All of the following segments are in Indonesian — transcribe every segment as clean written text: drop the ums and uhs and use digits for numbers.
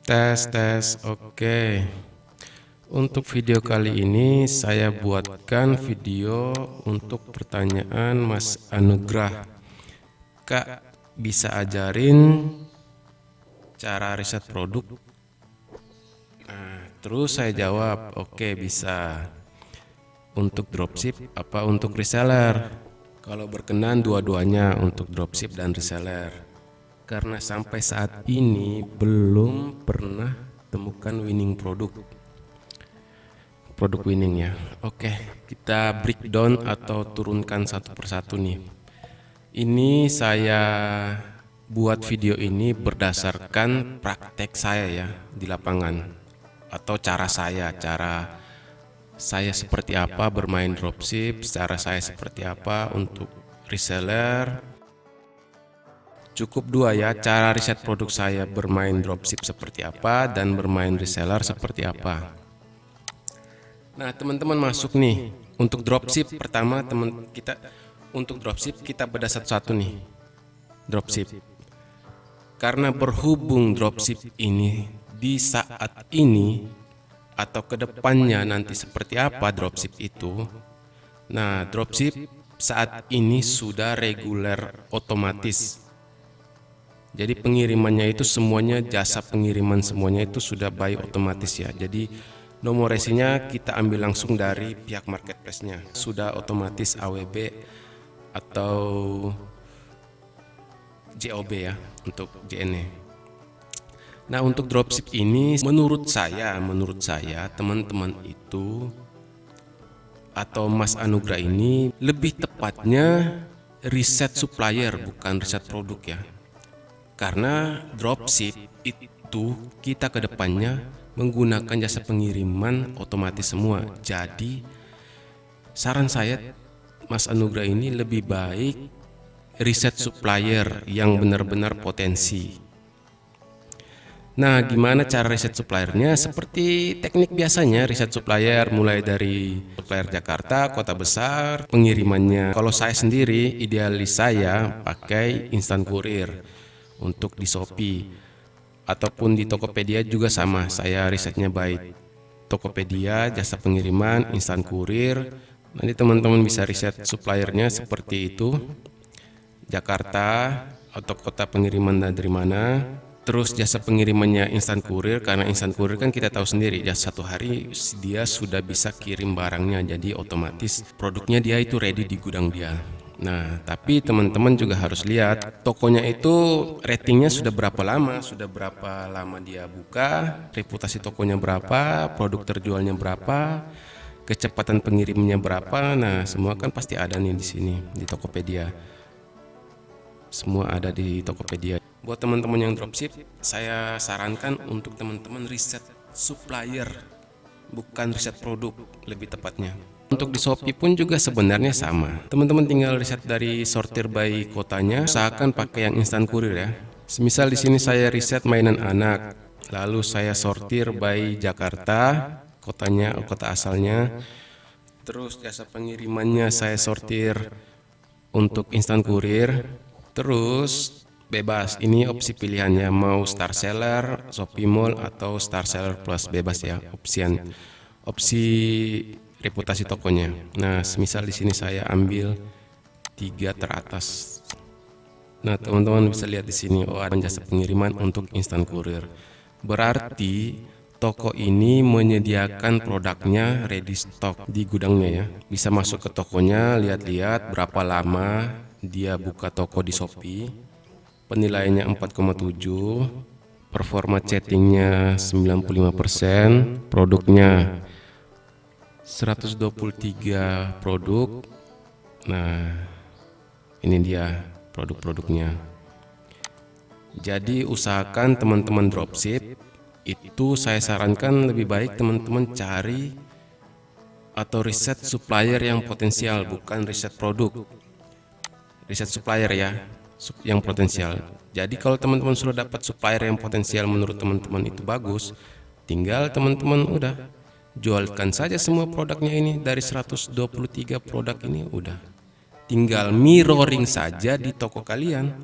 Tes, tes, oke. Untuk video kali ini saya buatkan video untuk pertanyaan Mas Anugrah. Kak, bisa ajarin cara riset produk? Nah, terus saya jawab, oke bisa. Untuk dropship apa untuk reseller? Kalau berkenan dua-duanya, untuk dropship dan reseller. Karena sampai saat ini belum pernah temukan winning produk winning ya. Oke, kita breakdown atau turunkan satu persatu nih. Ini saya buat video ini berdasarkan praktek saya ya di lapangan, atau cara saya seperti apa bermain dropship, cara saya seperti apa untuk reseller. Cukup dua ya, cara riset produk saya bermain dropship seperti apa dan bermain reseller seperti apa. Nah, teman-teman masuk nih. Untuk dropship pertama untuk dropship kita bedah satu-satu nih. Dropship. Karena berhubung dropship ini di saat ini atau kedepannya nanti seperti apa dropship itu. Nah, dropship saat ini sudah reguler otomatis. Jadi pengirimannya itu semuanya, jasa pengiriman semuanya itu sudah by otomatis ya. Jadi nomor resinya kita ambil langsung dari pihak marketplace-nya. Sudah otomatis AWB atau JOB ya untuk JNE. Nah, untuk dropship ini menurut saya teman-teman itu atau Mas Anugrah ini lebih tepatnya riset supplier bukan riset produk ya. Karena dropship itu kita ke depannya menggunakan jasa pengiriman otomatis semua. Jadi saran saya Mas Anugrah ini lebih baik riset supplier yang benar-benar potensi. Nah, gimana cara riset suppliernya? Seperti teknik biasanya riset supplier, mulai dari supplier Jakarta, kota besar, pengirimannya. Kalau saya sendiri, idealis saya pakai instan kurir. Untuk di Shopee ataupun di Tokopedia juga sama, saya risetnya baik Tokopedia, jasa pengiriman, instan kurir. Nanti teman-teman bisa riset suppliernya seperti itu, Jakarta atau kota pengiriman dari mana. Terus jasa pengirimannya instan kurir, karena instan kurir kan kita tahu sendiri ya, satu hari dia sudah bisa kirim barangnya, jadi otomatis produknya dia itu ready di gudang dia. Nah, tapi teman-teman juga harus lihat tokonya itu ratingnya sudah berapa lama dia buka, reputasi tokonya berapa, produk terjualnya berapa, kecepatan pengirimnya berapa. Nah, semua kan pasti ada nih di sini di Tokopedia. Semua ada di Tokopedia. Buat teman-teman yang dropship, saya sarankan untuk teman-teman riset supplier, bukan riset produk lebih tepatnya. Untuk di Shopee pun juga sebenarnya sama. Teman-teman tinggal riset dari sortir by kotanya, usahakan pakai yang instan kurir ya. Semisal di sini saya riset mainan anak, lalu saya sortir by Jakarta, kotanya, kota asalnya. Terus jasa pengirimannya saya sortir untuk instan kurir. Terus bebas, ini opsi pilihannya, mau Star Seller, Shopee Mall atau Star Seller Plus, bebas ya opsi reputasi tokonya. Nah, semisal di sini saya ambil 3 teratas. Nah, teman-teman bisa lihat di sini, oh ada jasa pengiriman untuk instan kurir. Berarti toko ini menyediakan produknya ready stock di gudangnya ya. Bisa masuk ke tokonya, lihat-lihat berapa lama dia buka toko di Shopee. Penilaiannya 4,7, performa chattingnya 95%, produknya 123 produk. Nah, ini dia produk-produknya. Jadi usahakan teman-teman dropship itu, saya sarankan lebih baik teman-teman cari atau riset supplier yang potensial, bukan riset produk. Riset supplier ya, yang potensial. Jadi kalau teman-teman sudah dapat supplier yang potensial menurut teman-teman itu bagus, tinggal teman-teman udah jualkan saja semua produknya ini. Dari 123 produk ini udah tinggal mirroring saja di toko kalian,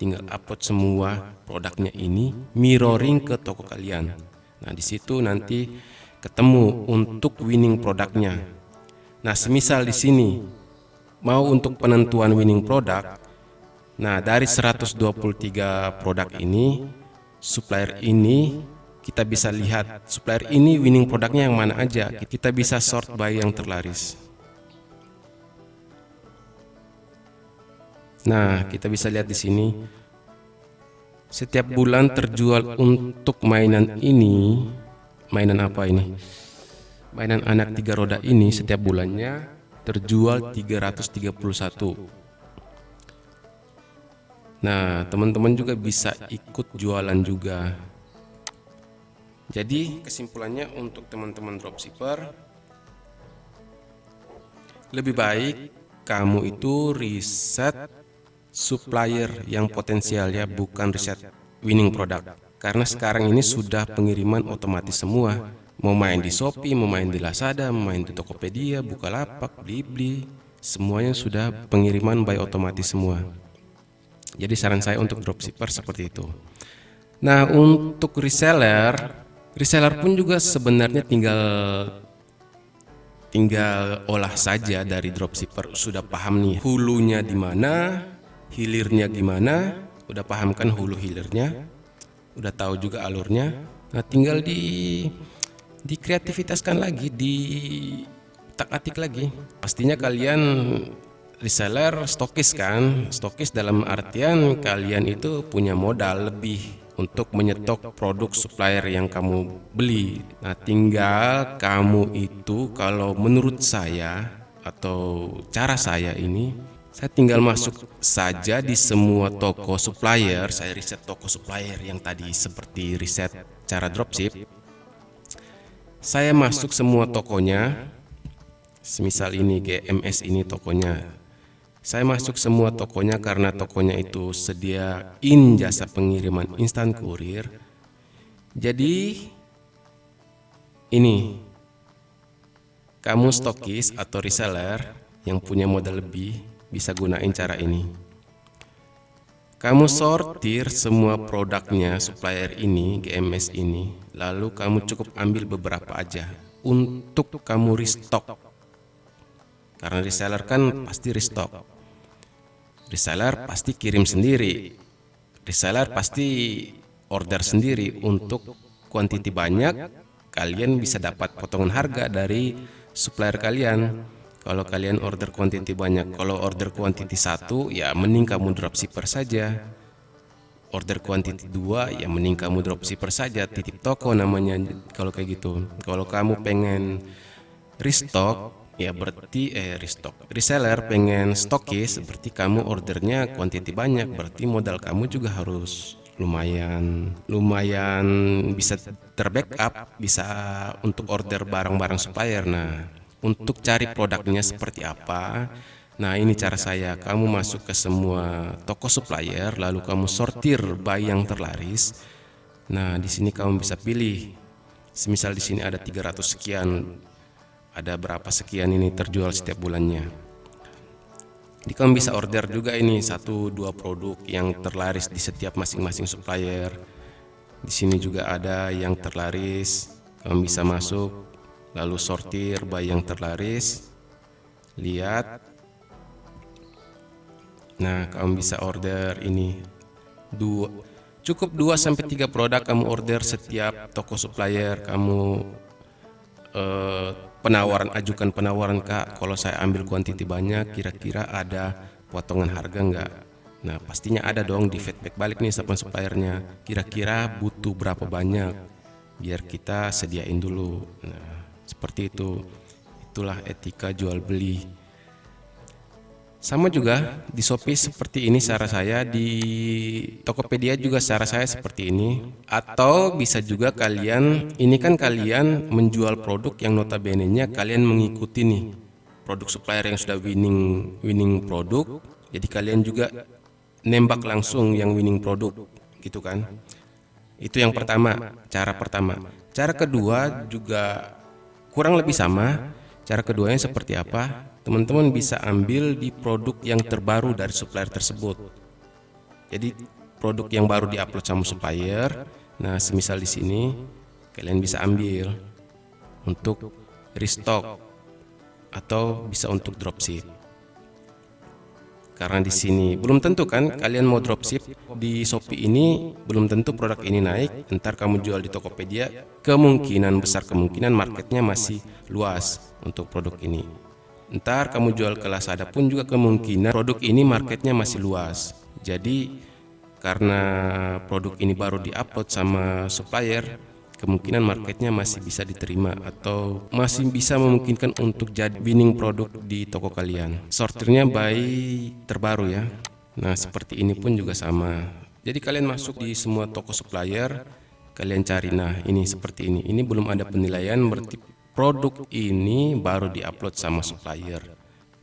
tinggal upload semua produknya ini, mirroring ke toko kalian. Nah, di situ nanti ketemu untuk winning produknya. Nah, semisal di sini mau untuk penentuan winning produk. Nah, dari 123 produk ini, supplier ini kita bisa lihat supplier ini winning produknya yang mana aja. Kita bisa sort by yang terlaris. Nah, kita bisa lihat di sini setiap bulan terjual untuk mainan ini. Mainan apa ini? Mainan anak 3 roda ini setiap bulannya terjual 331. Nah, teman-teman juga bisa ikut jualan juga. Jadi kesimpulannya untuk teman-teman dropshipper, lebih baik kamu itu riset supplier yang potensial ya, bukan riset winning product. Karena sekarang ini sudah pengiriman otomatis semua. Mau main di Shopee, mau main di Lazada, mau main di Tokopedia, Bukalapak, Blibli, semuanya sudah pengiriman by otomatis semua. Jadi saran saya untuk dropshipper seperti itu. Nah, untuk reseller pun juga sebenarnya tinggal olah saja dari dropshipper. Sudah paham nih hulunya di mana, hilirnya gimana, udah paham kan hulu hilirnya, udah tahu juga alurnya. Nah, tinggal di kreativitaskan lagi, di tak-atik lagi. Pastinya kalian reseller stokis kan, stokis dalam artian kalian itu punya modal lebih untuk menyetok produk supplier yang kamu beli. Nah, tinggal kamu itu, kalau menurut saya atau cara saya ini, saya tinggal masuk saja di semua toko supplier. Saya riset toko supplier yang tadi seperti riset cara dropship. Saya masuk semua tokonya. Semisal ini GMS ini tokonya. Saya masuk semua tokonya karena tokonya itu sediain jasa pengiriman instan kurir. Jadi ini, kamu stokis atau reseller yang punya modal lebih bisa gunain cara ini. Kamu sortir semua produknya supplier ini, GMS ini, lalu kamu cukup ambil beberapa aja untuk kamu restock. Karena reseller kan pasti restock, reseller pasti kirim sendiri, reseller pasti order sendiri. Untuk kuantiti banyak, kalian bisa dapat potongan harga dari supplier kalian. Kalau kalian order kuantiti banyak, kalau order kuantiti 1 ya mending kamu dropshipper saja. Order kuantiti 2 ya mending kamu dropshipper saja, titip toko namanya kalau kayak gitu. Kalau kamu pengen restock ya berarti reseller pengen stokis, berarti kamu ordernya kuantiti banyak, berarti modal kamu juga harus lumayan bisa terbackup, bisa untuk order barang-barang supplier. Nah, untuk cari produknya seperti apa, nah ini cara saya. Kamu masuk ke semua toko supplier, lalu kamu sortir by yang terlaris. Nah, di sini kamu bisa pilih. Semisal di sini ada 300 sekian, ada berapa sekian ini terjual setiap bulannya. Jadi kamu bisa order juga ini 1-2 produk yang terlaris di setiap masing-masing supplier. Di sini juga ada yang terlaris, kamu bisa masuk lalu sortir by yang terlaris, lihat. Nah, kamu bisa order ini cukup 2-3 produk kamu order setiap toko supplier. Kamu ajukan penawaran, Kak, kalau saya ambil kuantiti banyak, kira-kira ada potongan harga enggak? Nah, pastinya ada dong, di feedback balik nih sama suppliernya, kira-kira butuh berapa banyak biar kita sediain dulu. Nah, seperti itu. Itulah etika jual beli. Sama juga di Shopee seperti ini cara saya, di Tokopedia juga cara saya seperti ini. Atau bisa juga kalian, ini kan kalian menjual produk yang notabene-nya kalian mengikuti nih produk supplier yang sudah winning produk. Jadi kalian juga nembak langsung yang winning produk gitu kan. Itu yang pertama, cara pertama. Cara kedua juga kurang lebih sama. Cara keduanya seperti apa? Teman-teman bisa ambil di produk yang terbaru dari supplier tersebut. Jadi produk yang baru diupload sama supplier, nah semisal di sini kalian bisa ambil untuk restock atau bisa untuk dropship. Karena di sini belum tentu kan kalian mau dropship di Shopee ini, belum tentu produk ini naik, ntar kamu jual di Tokopedia, kemungkinan besar kemungkinan marketnya masih luas untuk produk ini. Ntar kamu jual ke Lazada pun juga kemungkinan produk ini marketnya masih luas. Jadi karena produk ini baru diupload sama supplier, kemungkinan marketnya masih bisa diterima atau masih bisa memungkinkan untuk jadi winning produk di toko kalian. Sortirnya by terbaru ya. Nah seperti ini pun juga sama. Jadi kalian masuk di semua toko supplier, kalian cari, nah ini seperti ini. Ini belum ada penilaian, berarti produk ini baru diupload sama supplier.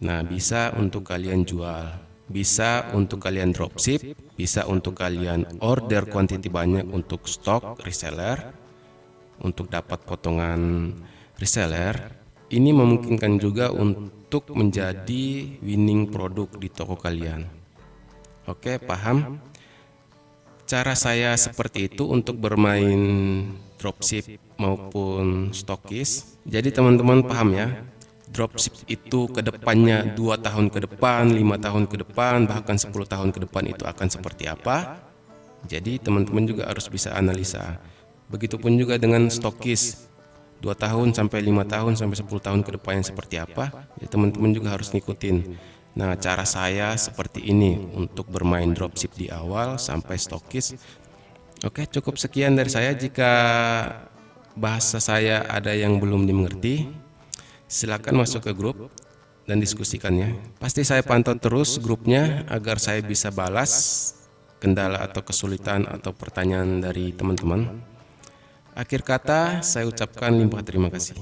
Nah bisa untuk kalian jual, bisa untuk kalian dropship, bisa untuk kalian order quantity banyak untuk stok reseller, untuk dapat potongan reseller. Ini memungkinkan juga untuk menjadi winning produk di toko kalian. Oke, paham? Cara saya seperti itu untuk bermain dropship maupun stokis. Jadi teman-teman paham ya, dropship itu ke depannya 2 tahun ke depan, 5 tahun ke depan, bahkan 10 tahun ke depan itu akan seperti apa. Jadi teman-teman juga harus bisa analisa. Begitupun juga dengan stokis, 2 tahun sampai 5 tahun sampai 10 tahun ke depan yang seperti apa, ya teman-teman juga harus ngikutin. Nah cara saya seperti ini untuk bermain dropship di awal sampai stokis. Oke, cukup sekian dari saya. Jika bahasa saya ada yang belum dimengerti, silakan masuk ke grup dan diskusikannya. Pasti saya pantau terus grupnya agar saya bisa balas kendala atau kesulitan atau pertanyaan dari teman-teman. Akhir kata, saya ucapkan limpah terima kasih.